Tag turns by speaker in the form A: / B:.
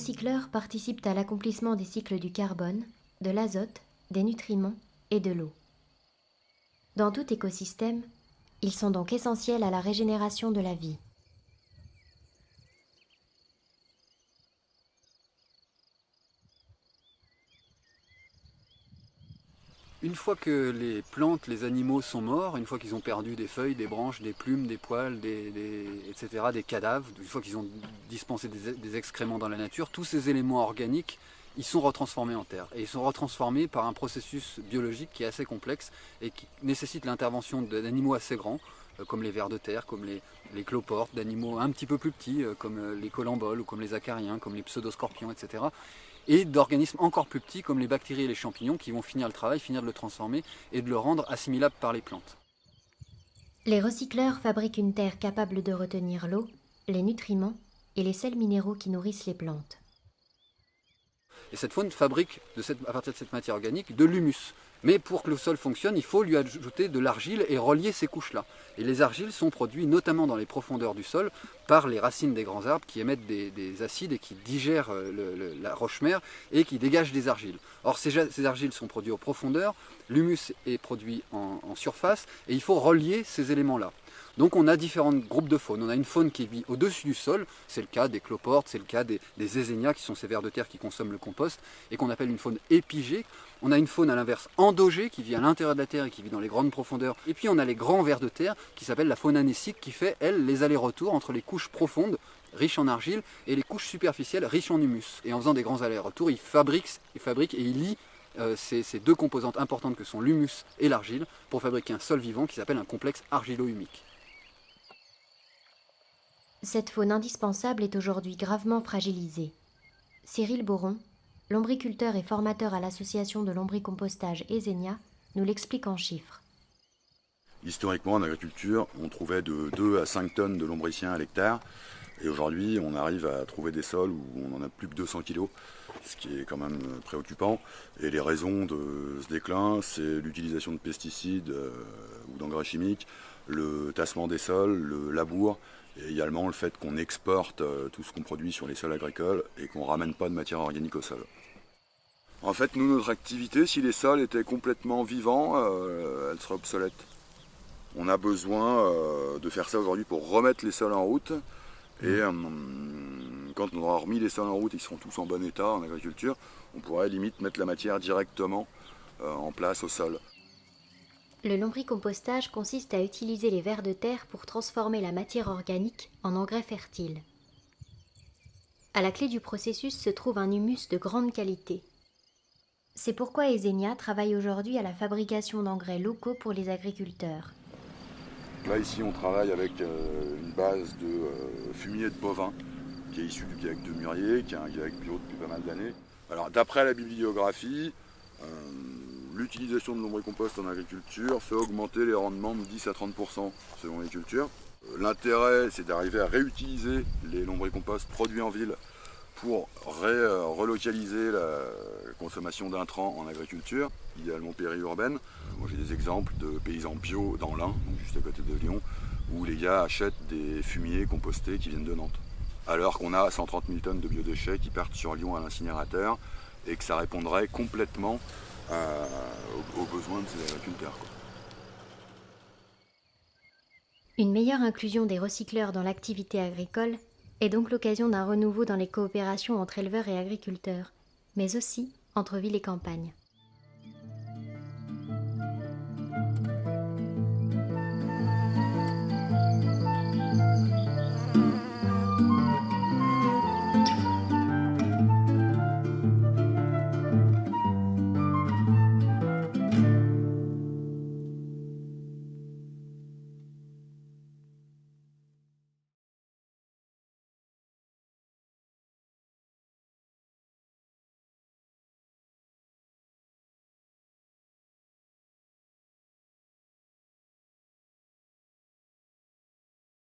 A: recycleurs participent à l'accomplissement des cycles du carbone, de l'azote, des nutriments et de l'eau. Dans tout écosystème, ils sont donc essentiels à la régénération de la vie.
B: Une fois que les plantes, les animaux sont morts, une fois qu'ils ont perdu des feuilles, des branches, des plumes, des poils, etc., des cadavres, une fois qu'ils ont dispensé des excréments dans la nature, tous ces éléments organiques, ils sont retransformés en terre. Et ils sont retransformés par un processus biologique qui est assez complexe et qui nécessite l'intervention d'animaux assez grands, comme les vers de terre, comme les cloportes, d'animaux un petit peu plus petits, comme les colamboles ou comme les acariens, comme les pseudoscorpions, etc., et d'organismes encore plus petits comme les bactéries et les champignons qui vont finir le travail, finir de le transformer et de le rendre assimilable par les plantes.
A: Les recycleurs fabriquent une terre capable de retenir l'eau, les nutriments et les sels minéraux qui nourrissent les plantes.
B: Et cette faune fabrique à partir de cette matière organique de l'humus. Mais pour que le sol fonctionne, il faut lui ajouter de l'argile et relier ces couches-là. Et les argiles sont produits notamment dans les profondeurs du sol par les racines des grands arbres qui émettent des acides et qui digèrent la roche-mère et qui dégagent des argiles. Or ces argiles sont produits aux profondeurs, l'humus est produit en surface et il faut relier ces éléments-là. Donc on a différents groupes de faune. On a une faune qui vit au-dessus du sol, c'est le cas des cloportes, c'est le cas des ézénias qui sont ces vers de terre qui consomment le compost et qu'on appelle une faune épigée. On a une faune à l'inverse endogée qui vit à l'intérieur de la terre et qui vit dans les grandes profondeurs. Et puis on a les grands vers de terre qui s'appellent la faune anécique qui fait, elle, les allers-retours entre les couches profondes riches en argile et les couches superficielles riches en humus. Et en faisant des grands allers-retours, ils fabriquent et ils lient ces deux composantes importantes que sont l'humus et l'argile pour fabriquer un sol vivant qui s'appelle un complexe argilo-humique.
A: Cette faune indispensable est aujourd'hui gravement fragilisée. Cyril Boron, lombriculteur et formateur à l'association de lombricompostage Ezenia, nous l'explique en chiffres.
C: Historiquement, en agriculture, on trouvait de 2 à 5 tonnes de lombriciens à l'hectare. Et aujourd'hui, on arrive à trouver des sols où on en a plus que 200 kg, ce qui est quand même préoccupant. Et les raisons de ce déclin, c'est l'utilisation de pesticides ou d'engrais chimiques, le tassement des sols, le labour, et également le fait qu'on exporte tout ce qu'on produit sur les sols agricoles et qu'on ne ramène pas de matière organique au sol. En fait, nous, notre activité, si les sols étaient complètement vivants, elle serait obsolète. On a besoin de faire ça aujourd'hui pour remettre les sols en route. Et quand on aura remis les sols en route, ils seront tous en bon état en agriculture, on pourrait limite mettre la matière directement en place au sol.
A: Le lombricompostage consiste à utiliser les vers de terre pour transformer la matière organique en engrais fertile. À la clé du processus se trouve un humus de grande qualité. C'est pourquoi Ezenia travaille aujourd'hui à la fabrication d'engrais locaux pour les agriculteurs.
C: Là ici on travaille avec une base de fumier de bovin qui est issu du GAEC de Murier, qui est un GAEC bio depuis pas mal d'années. Alors d'après la bibliographie, l'utilisation de lombricompost en agriculture fait augmenter les rendements de 10 à 30% selon les cultures. L'intérêt c'est d'arriver à réutiliser les lombricomposts produits en ville pour relocaliser la consommation d'intrants en agriculture, idéalement périurbaine. Moi j'ai des exemples de paysans bio dans l'Ain, donc juste à côté de Lyon, où les gars achètent des fumiers compostés qui viennent de Nantes. Alors qu'on a 130 000 tonnes de biodéchets qui partent sur Lyon à l'incinérateur et que ça répondrait complètement aux besoins de ces agriculteurs.
A: Une meilleure inclusion des recycleurs dans l'activité agricole est donc l'occasion d'un renouveau dans les coopérations entre éleveurs et agriculteurs, mais aussi entre ville et campagne.